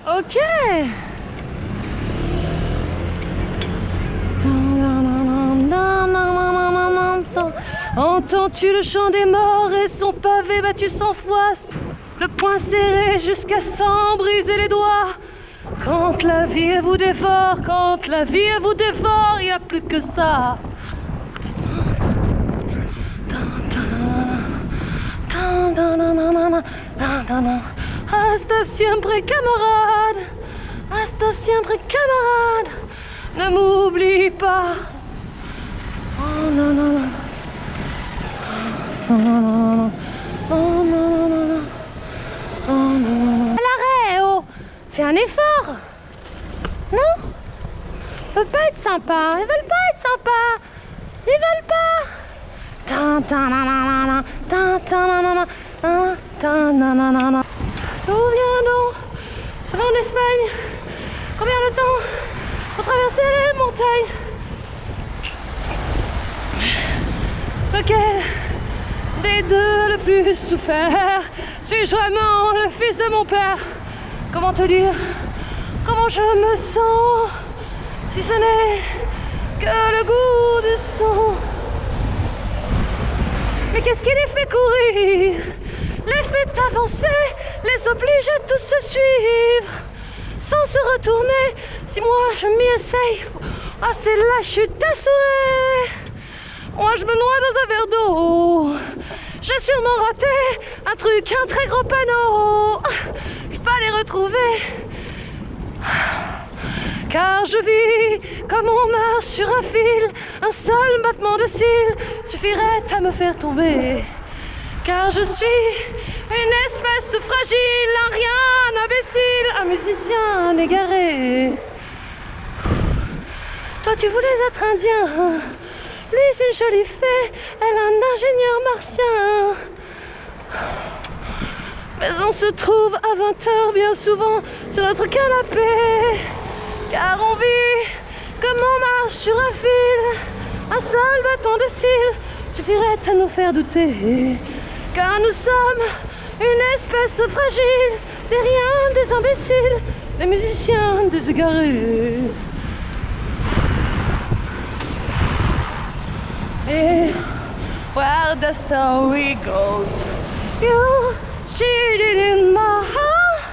Ok. Entends-tu le chant des morts et son pavé battu sans foi, le poing serré jusqu'à s'en briser les doigts. Quand la vie vous dévore, quand la vie vous dévore, il n'y a plus que ça. Hasta siempre, camarade. Hasta siempre, camarade. Ne m'oublie pas. Oh non, non, non. Oh non, non, oh non, non, oh non. À l'arrêt, oh. Fais un effort. Non? Ils veulent pas être sympas. Ils veulent pas être sympas. Ils veulent pas. D'où vient donc? Ça va en Espagne? Combien de temps pour traverser les montagnes? Lequel des deux le plus souffert? Suis-je vraiment le fils de mon père? Comment te dire? Comment je me sens? Si ce n'est que le goût du sang. Mais qu'est-ce qui les fait courir? Les fait avancer, les oblige à tous se suivre sans se retourner. Si moi je m'y essaye, ah c'est la chute assurée. Moi je me noie dans un verre d'eau. J'ai sûrement raté un truc, un très gros panneau. Je peux les retrouver. Car je vis comme on marche sur un fil. Un seul battement de cils suffirait à me faire tomber. Car je suis une espèce fragile, un rien, un imbécile, un musicien égaré. Toi tu voulais être indien. Lui c'est une jolie fée, elle un ingénieur martien. Mais on se trouve à 20h bien souvent sur notre canapé. Car on vit comme on marche sur un fil. Un seul battement de cils suffirait à nous faire douter. Car nous sommes une espèce fragile, des riens, des imbéciles, des musiciens déségarés. Et where the story goes, you cheated in my heart.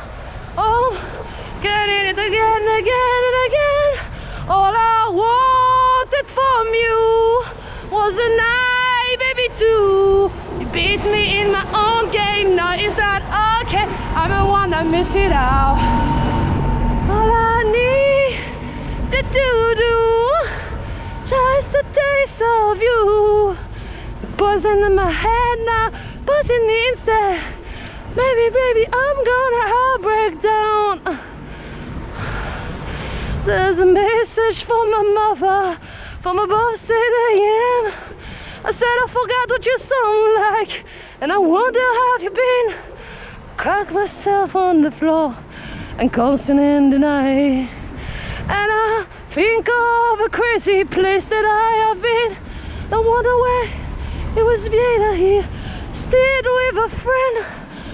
Oh, getting it again, again and again. All I wanted from you was a night, baby, too. You beat me in my own game, now is that okay? I'm the one that miss it out. All I need to do, just a taste of you. Buzzing in my head now, buzzing me instead. Maybe, baby, I'm gonna break down. There's a message from my mother, from above saying I am. I said I forgot what you sound like, and I wonder how you've been. Crack myself on the floor and coasting in the night. And I think of a crazy place that I have been. I wonder where it was better here, stayed with a friend.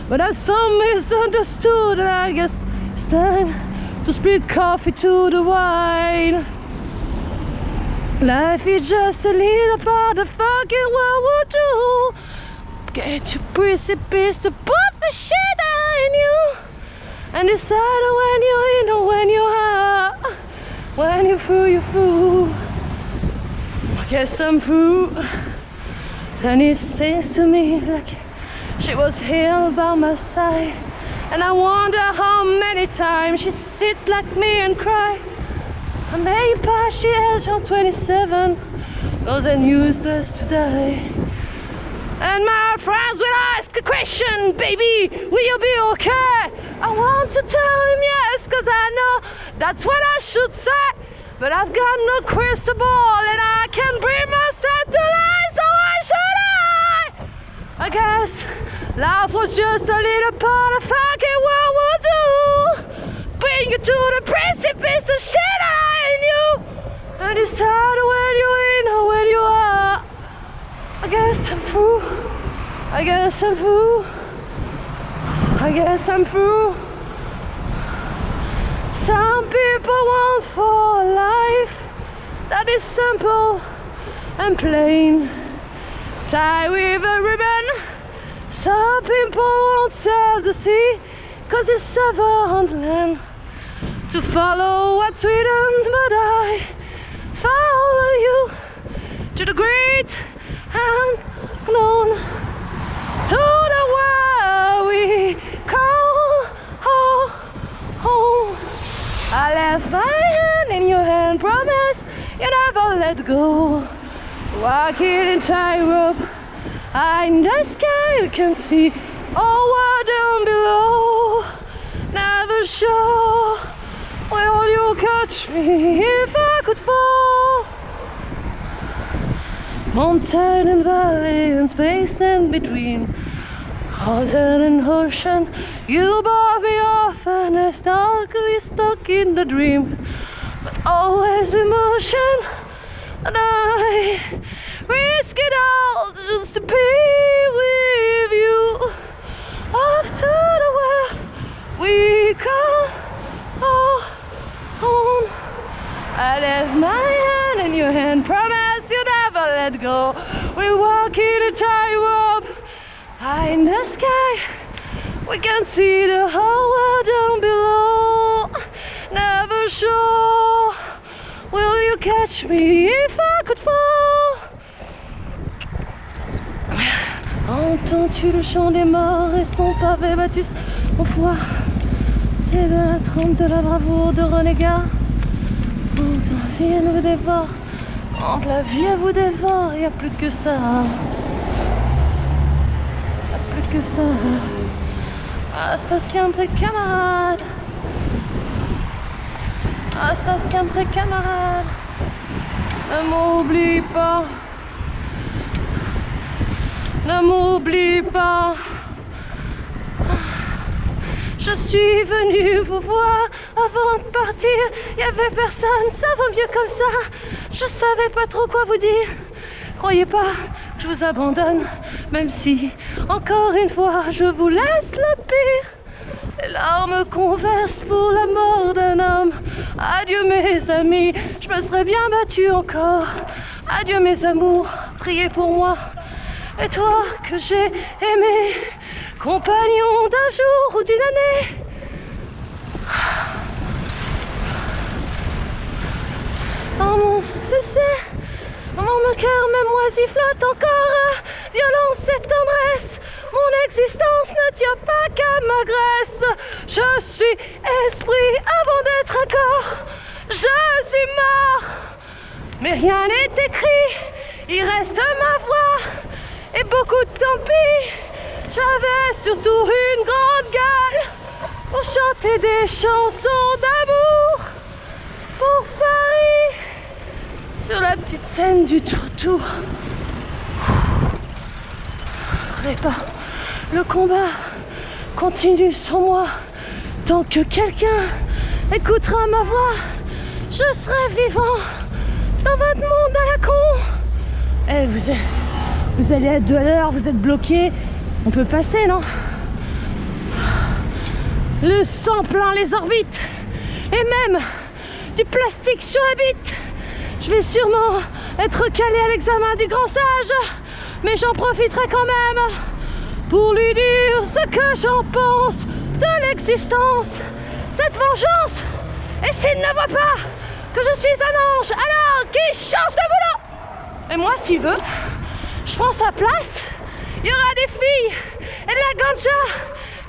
But I so misunderstood, and I guess it's time to split coffee to the wine. Life is just a little part of fucking what we'll do. Get to precipice to put the shit in you. And decide when you're in or when you're out. When you're through, you're through. I guess I'm through. And he says to me like she was here by my side. And I wonder how many times she sit like me and cry. I may pass the age of 27, goes and useless today. And my friends will ask a question, baby, will you be okay? I want to tell him yes, cause I know that's what I should say. But I've got no crystal ball and I can't bring myself to lie, so why should I guess life was just a little part of fucking what we'll do. Bring you to the precipice, the shit in you. And decide when you're in or when you are. I guess I'm through. I guess I'm through. I guess I'm through. Some people want for a life that is simple and plain, tied with a ribbon. Some people won't sail the sea, cause it's severed land. To follow what's written, but I follow you to the great unknown, to the world we call home. I left my hand in your hand, promise you never let go. Walking in tightrope, high in the sky, you can see all what down below. Never sure will you catch me if I could fall. Mountain and valley and space in between, ocean and ocean, you bore me off and I stuck in the dream, but always emotion, and I risk it all just to be with you. Off to the world we call home. I left my hand in your hand, promise you never let go. We walk in a tightrope, high in the sky, we can see the whole world down below. Never sure will you catch me if I could fall. Entends-tu le chant des morts et son pavé battu au foie? C'est de la trompe, de la bravoure, de renégat. Quand la vie elle vous dévore, quand la vie elle vous dévore, y a plus que ça. Y a plus que ça. Hasta siempre, camarade. Hasta siempre, camarade. Ne m'oublie pas. Ne m'oublie pas. Je suis venue vous voir avant de partir. Y avait personne, ça vaut mieux comme ça. Je savais pas trop quoi vous dire. Croyez pas que je vous abandonne, même si, encore une fois, je vous laisse le pire. Les larmes conversent pour la mort d'un homme. Adieu mes amis, je me serais bien battue encore. Adieu mes amours, priez pour moi. Et toi que j'ai aimé, compagnon d'un jour ou d'une année. Oh mon, je sais, mon cœur même oisif flotte encore. Violence et tendresse, mon existence ne tient pas qu'à ma graisse. Je suis esprit avant d'être un corps. Je suis mort, mais rien n'est écrit. Il reste ma voix et beaucoup de tant pis. J'avais surtout une grande gueule pour chanter des chansons d'amour pour Paris, sur la petite scène du trottoir. Pas. Le combat continue sans moi. Tant que quelqu'un écoutera ma voix, je serai vivant dans votre monde à la con. Eh, vous allez être de l'heure, vous êtes bloqué. On peut passer, non? Le sang plein les orbites et même du plastique sur la bite. Je vais sûrement être calé à l'examen du grand sage, mais j'en profiterai quand même pour lui dire ce que j'en pense de l'existence. Cette vengeance, et s'il ne voit pas que je suis un ange, alors qu'il change de boulot. Et moi, s'il veut, je prends sa place. Il y aura des filles et de la ganja,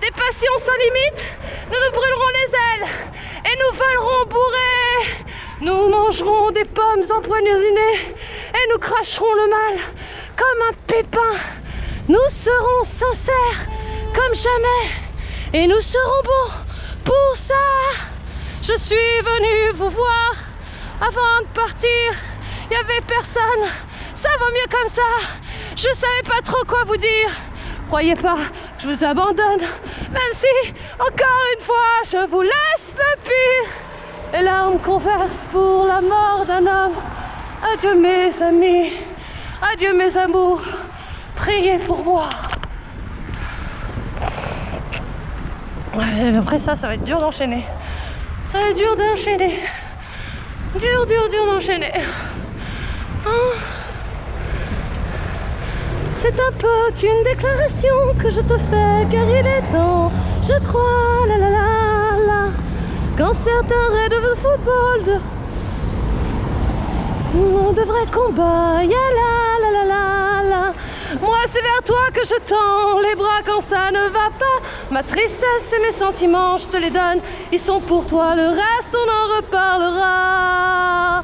des passions sans limite. Nous nous brûlerons les ailes et nous volerons bourrés. Nous mangerons des pommes empoisonnées et nous cracherons le mal comme un pépin. Nous serons sincères comme jamais et nous serons bons pour ça. Je suis venue vous voir avant de partir. Il n'y avait personne, ça vaut mieux comme ça. Je savais pas trop quoi vous dire. Croyez pas que je vous abandonne, même si, encore une fois, je vous laisse le pire. Les larmes conversent pour la mort d'un homme. Adieu mes amis, adieu mes amours, priez pour moi. Ouais, après ça va être dur d'enchaîner. Ça va être dur d'enchaîner. Dur d'enchaîner. Hein? C'est un peu une déclaration que je te fais, car il est temps, je crois, la la la la. Quand certains rêvent de football, de vrais combats, ya la la la la la. Moi c'est vers toi que je tends les bras quand ça ne va pas. Ma tristesse et mes sentiments, je te les donne, ils sont pour toi. Le reste on en reparlera.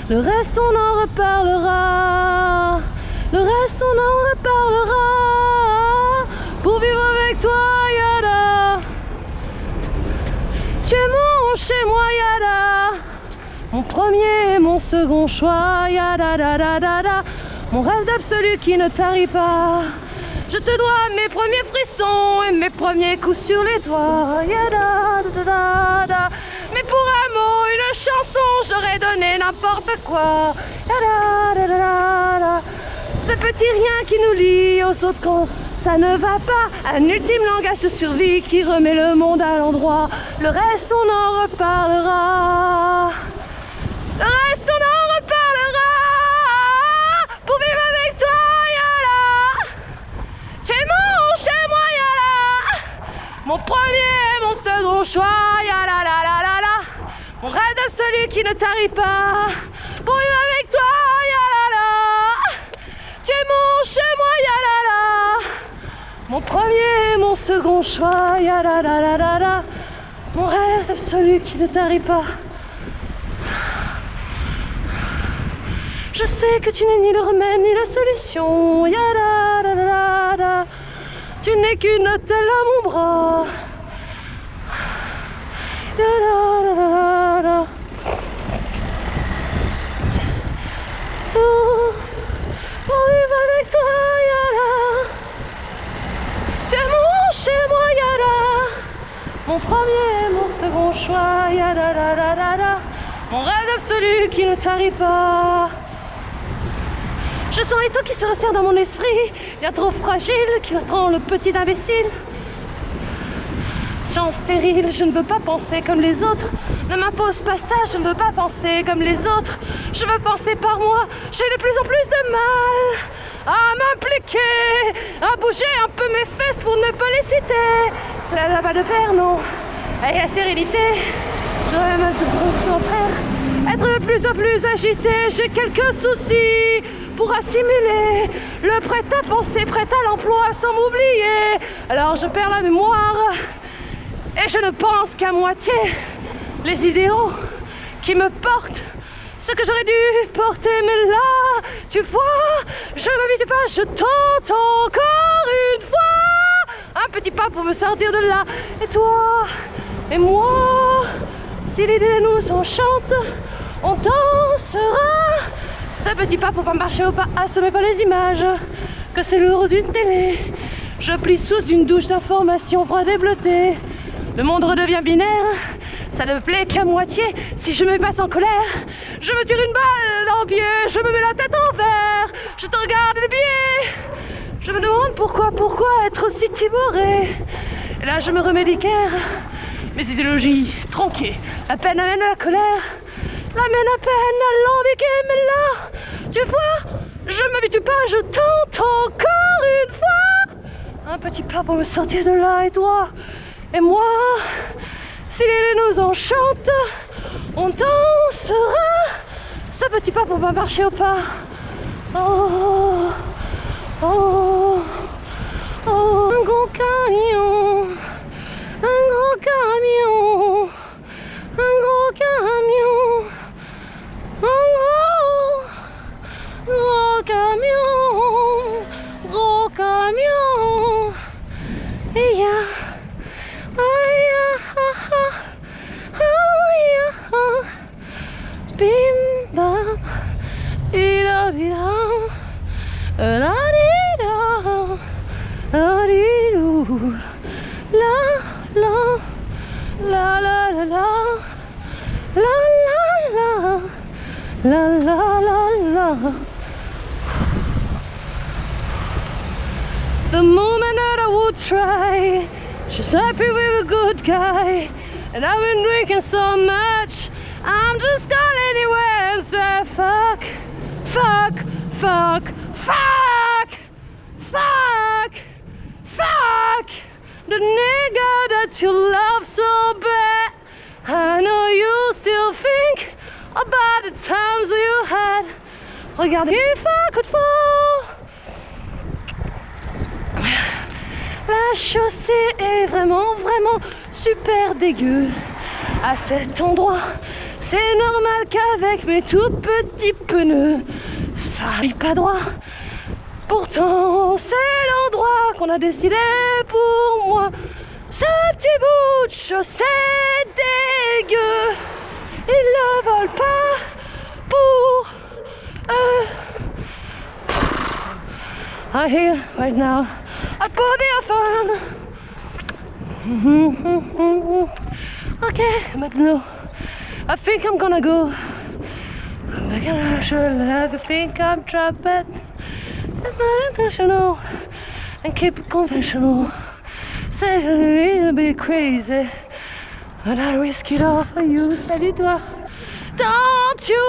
Le reste on en reparlera. Le reste on en reparlera. Pour vivre avec toi, Yada. Tu es mon chez moi, Yada. Mon premier et mon second choix, Yada da da da da. Mon rêve d'absolu qui ne tarit pas. Je te dois mes premiers frissons et mes premiers coups sur les doigts, Yada da da da. Mais pour un mot, une chanson, j'aurais donné n'importe quoi, Yada da da da da. Ce petit rien qui nous lie aux autres quand ça ne va pas. Un ultime langage de survie qui remet le monde à l'endroit. Le reste on en reparlera. Le reste on en reparlera. Pour vivre avec toi, Yala. Tu es mon chez moi, Yala. Mon premier, mon second choix, Yala la la la la. Mon rêve absolu qui ne tarit pas. Pour vivre avec toi, Yala la. Tu es mon chez moi, Yalala. Mon premier, mon second choix, Yalala. Mon rêve absolu qui ne tarit pas. Je sais que tu n'es ni le remède ni la solution, Yalala. Tu n'es qu'une hôtel à mon bras. Yalala. Tout pour vivre avec toi, Yala. Tu es mon chez moi, Yala. Mon premier, mon second choix, Yala la la la la. Mon rêve absolu qui ne tarit pas. Je sens les taux qui se resserrent dans mon esprit, bien trop fragile, qui attend le petit imbécile. Chance stérile, je ne veux pas penser comme les autres. Ne m'impose pas ça, je ne veux pas penser comme les autres. Je veux penser par moi, j'ai de plus en plus de mal à m'impliquer, à bouger un peu mes fesses pour ne pas les citer. Cela n'a pas de pair, non. Avec la sérénité, je dois même au contraire être de plus en plus agité. J'ai quelques soucis pour assimiler le prêt à penser, prêt à l'emploi sans m'oublier. Alors je perds la mémoire et je ne pense qu'à moitié les idéaux qui me portent, ce que j'aurais dû porter. Mais là, tu vois, je ne m'habitue pas, je tente encore une fois un petit pas pour me sortir de là. Et toi et moi, si l'idée nous enchante, on dansera ce petit pas pour pas marcher au pas, assommer pas les images, que c'est lourd d'une télé. Je plie sous une douche d'informations froides et bleutées. Le monde redevient binaire, ça ne me plaît qu'à moitié. Si je me passe en colère, je me tire une balle dans le pied, je me mets la tête en verre, je te regarde des pieds. Je me demande pourquoi être aussi timoré. Et là je me remets d'équerre, mes idéologies tronquées, la peine amène à la colère, l'amène à peine à l'ambiquer. Mais là, tu vois, je ne m'habitue pas, je tente encore une fois un petit pas pour me sortir de là. Et toi et moi, si l'idée nous enchante, on dansera ce petit pas pour pas marcher au pas. Oh, oh, oh, un gros camion, un gros camion, un gros camion, un gros camion, gros camion. Et ya. Bim bam, ida bida, la di da, la di do, la la la la la la la la la la la la. The moment that I would try, just happy with a good guy. And I've been drinking so much, I'm just going anywhere and say fuck, fuck, fuck, fuck, fuck, fuck the nigga that you love so bad. I know you still think about the times you had. Regarde, if I could fall. La chaussée est vraiment, vraiment super dégueu à cet endroit. C'est normal qu'avec mes tout petits pneus, ça arrive pas droit. Pourtant, c'est l'endroit qu'on a décidé pour moi. Ce petit bout de chaussée dégueu, ils le volent pas pour eux. I hear right now, I put the phone. Okay, maintenant, I think I'm gonna go. I should think I'm trapped. It's not intentional and keep it conventional. Say a little bit crazy, but I risk it all for you. Salut toi. Don't you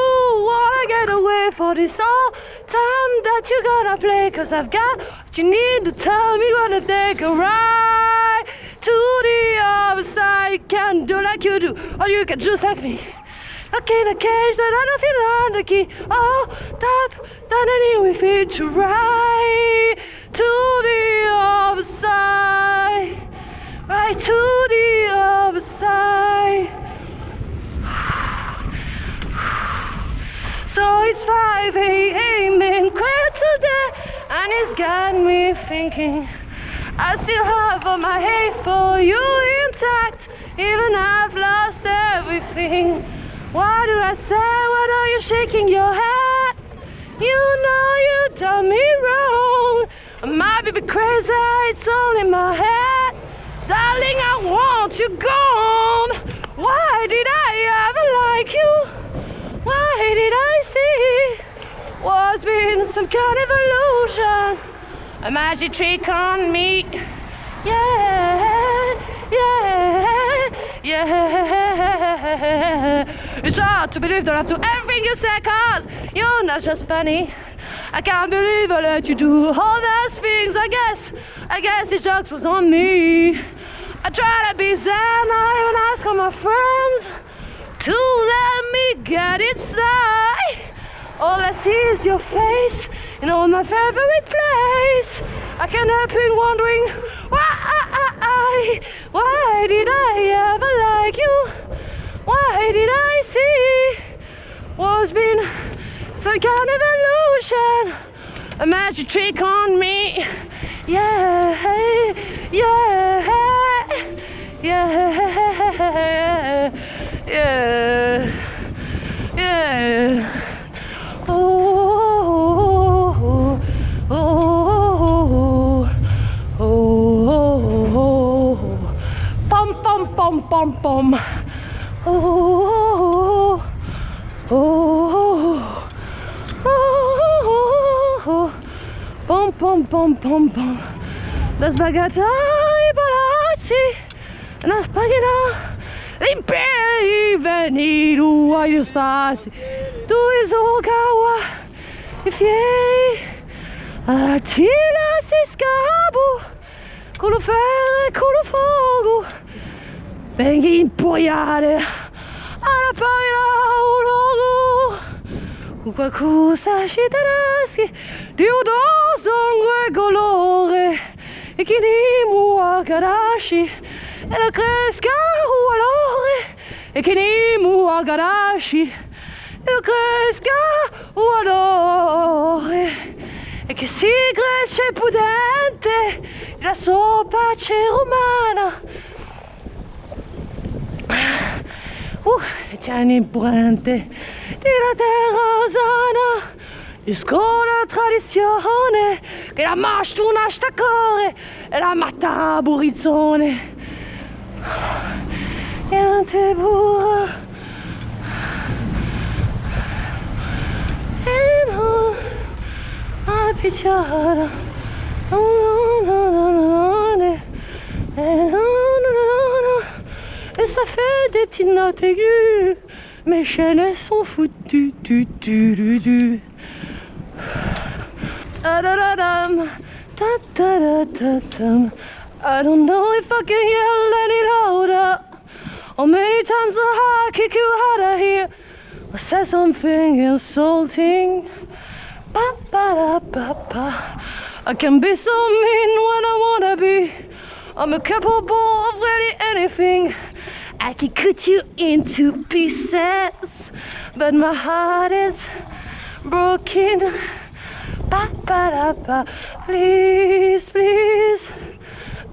wanna get away for this all time that you gonna play? Cause I've got what you need to tell me. Gonna take a ride to the other side. You can do like you do, or you can just like me. Look in a cage that I don't feel under key. Oh, top, standing with it to ride to the other side. Right to the other side. So it's 5 a.m. in quit today, and it's got me thinking I still have all my hate for you intact, even I've lost everything. Why do I say, why are you shaking your head? You know you done me wrong. I might be a bit crazy, it's all in my head. Darling, I want you gone. Why did I ever like you? Why did I see what's been some kind of illusion? A magic trick on me. Yeah, yeah, yeah. It's hard to believe that after everything you say, cause you're not just funny. I can't believe I let you do all those things. I guess the jokes was on me. I try to be zen, I even ask all my friends to let me get inside. All I see is your face in all my favorite place. I can't help but wondering why did I ever like you? Why did I see what's been some kind of illusion? A magic trick on me. Yeah, yeah, yeah, yeah, yeah. Oh, oh, oh, oh, oh, pom pom pom pom pom. Oh, oh, oh, pom pom pom pom pom. Das Bagata I palazzi, una pagina. L'imperi veni agli spazi, tu isogawa, i fiei, Attila si scabo, con lo ferro e con lo fuoco, vengi imporiare alla pagina un logo, con qualcosa ci taraschi, di odore, sangue e colore, e chi ni mua karashi, e la cresca ualore, e che ni mua garashi, e la cresca ualore, e che si cresce pudente, la sua pace romana. Tieni imprente della terra sana, di scuola tradizione, che la mashtuna stacore, e la matta burizzone. Niente pura e non appicciata, e ça fait des petites notes aiguës. Mes chaînes elles sont foutues. Ta-da-da-dam, ta-ta-da-ta-tam. I don't know if I can yell any louder. Or many times I kick you out of here. Or say something insulting. Ba-ba-da-ba-ba. I can be so mean when I wanna be. I'm capable of really anything. I can cut you into pieces. But my heart is broken. Ba-ba-da-ba. Please, please,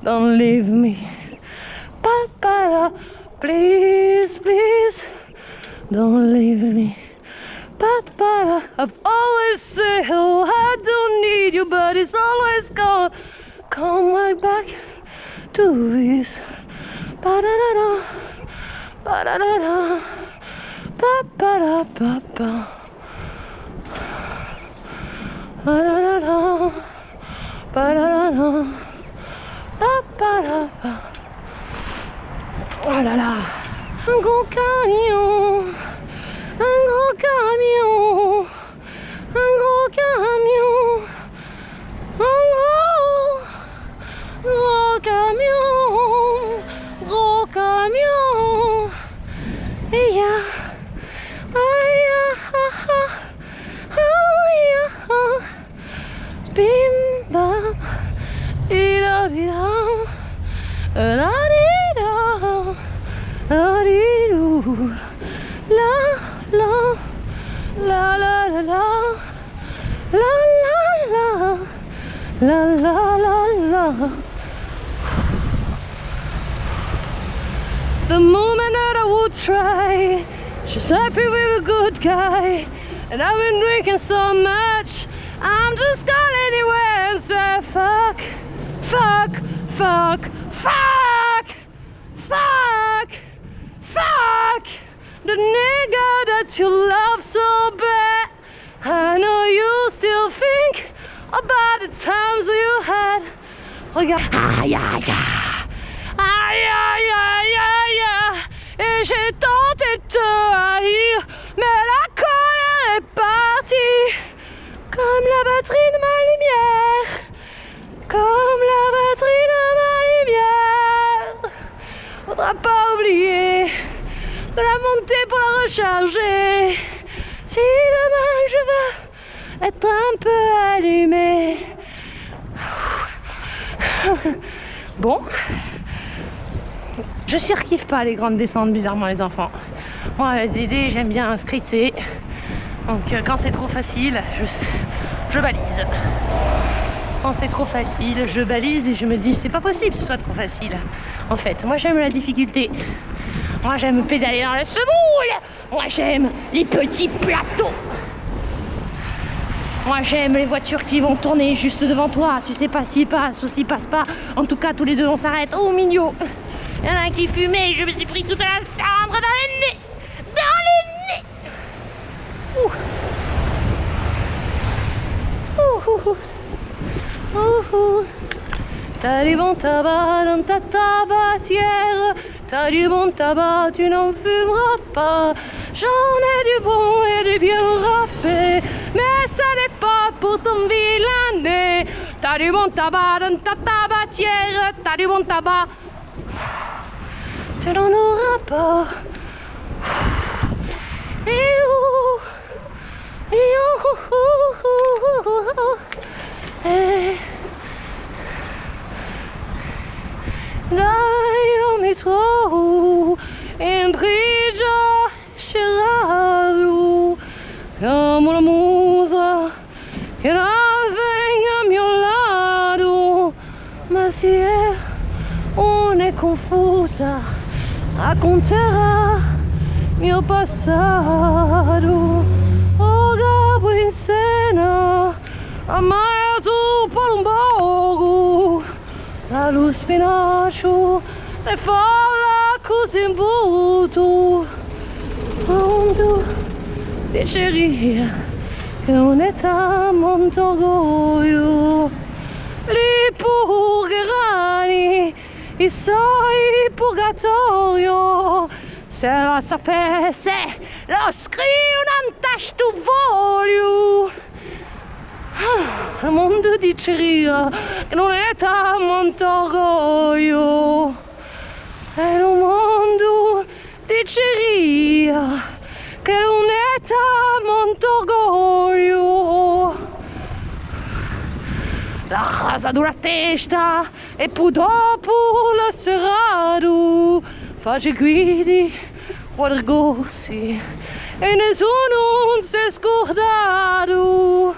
don't leave me. Ba-ba-da. Please, please, don't leave me. Ba-ba-da. I've always said, oh, I don't need you, but it's always gone. Come right back to this. Ba-da-da-da, ba-da-da-da, ba-ba-da-ba-ba. Ba-da-da-da, ba-da-da-da, ba-ba-da-ba. Oh là là, un gros camion, un gros camion, un gros camion, un gros camion, gros camion. Et ya, aïe, aïe, bim bam, ida bida, la dida, la didou, la la la la la la la la la la la. The moment that I would try, just happy with a good guy, and I've been drinking so much, I'm just gone anywhere and say fuck, fuck, fuck, fuck, fuck, fuck, the nigga that you love so bad. I know you still think about the times you had. Regarde, aïe aïe aïe aïe aïe aïe aïe. Et j'ai tenté de te haïr, mais la colère est partie. Comme la batterie de ma lumière, comme la batterie de ma lumière. Faudra pas oublier de la monter pour la recharger. Si demain je veux être un peu allumé. Bon, je surkiffe pas les grandes descentes, bizarrement, les enfants. Moi, les idées, j'aime bien scritcher. Donc quand c'est trop facile, je balise. Quand c'est trop facile, je balise et je me dis c'est pas possible que ce soit trop facile. En fait, moi j'aime la difficulté. Moi j'aime pédaler dans le semoule. Moi j'aime les petits plateaux. Moi j'aime les voitures qui vont tourner juste devant toi. Tu sais pas s'ils passent ou s'ils passent pas. En tout cas tous les deux on s'arrête au milieu. Il y en a un qui fumait, je me suis pris toute la cendre dans le nez. Dans le nez. Ouh. T'as du bon tabac dans ta tabatière. T'as du bon tabac, tu n'en fumeras pas. J'en ai du bon et du bien râpé, mais ça n'est pas pour ton vilain nez. T'as du bon tabac dans ta tabatière. T'as du bon tabac, tu n'en auras pas. Et où, et dai un metro in brigio scelado come la musa che non venga a mio lado, ma si è una confusa racconterà mio passato. Oh Gabo in sena amato Palombo, la luz spinacio le fa così in buto. Quando diceria che un'età molto orgoglio li purgherani il purgatorio. Se la sapesse lo scrivono testo voglio. Il mondo diceria che non è molto orgoglio. E il mondo diceria che non è molto orgoglio. La casa della testa e poi dopo la serrato face guidi guardarsi e nessuno non si è scordato.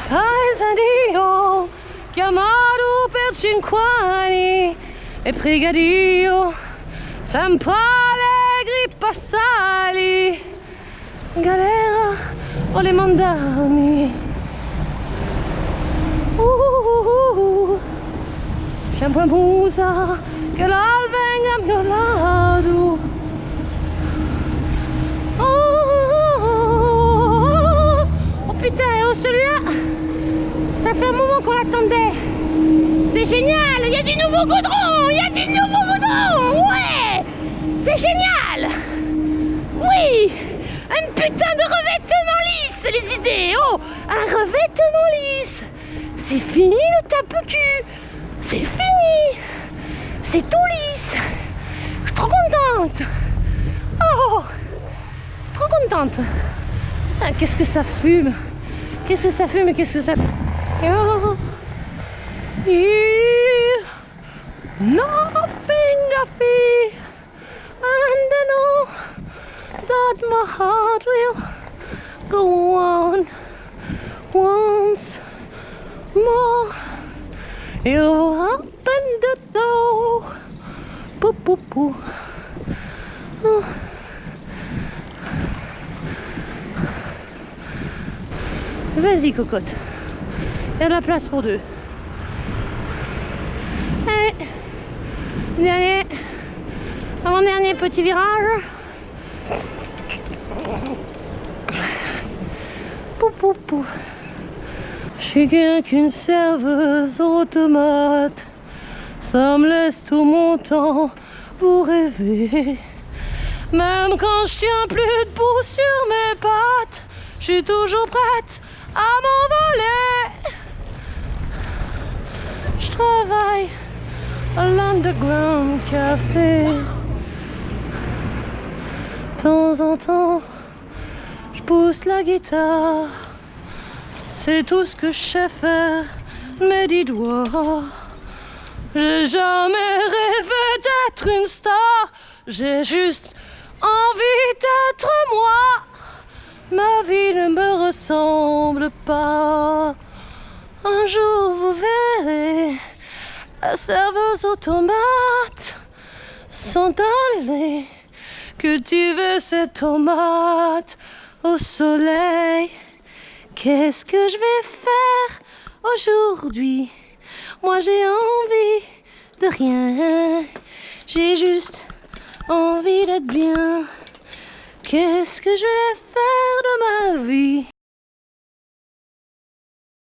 Paesanio chiamato per 5 anni e prega Dio sempre allegri passali in galera vuole mandarmi sempre musa che l'alba venga a mio lato. Oh putain, oh celui-là, ça fait un moment qu'on l'attendait. C'est génial, il y a du nouveau goudron, ouais, c'est génial. Oui, un putain de revêtement lisse, les idées. Oh, un revêtement lisse. C'est fini le tape-cul. C'est fini. C'est tout lisse. Je suis trop contente. Oh, trop contente. Ah, qu'est-ce que ça fume. Qu'est-ce que ça fume et qu'est-ce que ça... Oh. Nothing I feel. And I know that my heart will go on once more. You open the door. Pou, pou, pou. Oh. Vas-y cocotte, il y a de la place pour deux. Allez, dernier, avant-dernier petit virage. Pou, pou, pou. Je suis rien qu'une serveuse automate. Ça me laisse tout mon temps pour rêver. Même quand je tiens plus debout sur mes pattes, je suis toujours prête à m'envoler. Je travaille à l'Underground Café. De temps en temps, je pousse la guitare. C'est tout ce que je sais faire, mes 10 doigts. J'ai jamais rêvé d'être une star. J'ai juste envie d'être moi. Ma vie ne me ressemble pas. Un jour vous verrez la serveuse automate s'en aller cultiver ses tomates au soleil. Qu'est-ce que je vais faire aujourd'hui? Moi j'ai envie de rien. J'ai juste envie d'être bien. Qu'est-ce que je vais faire de ma vie?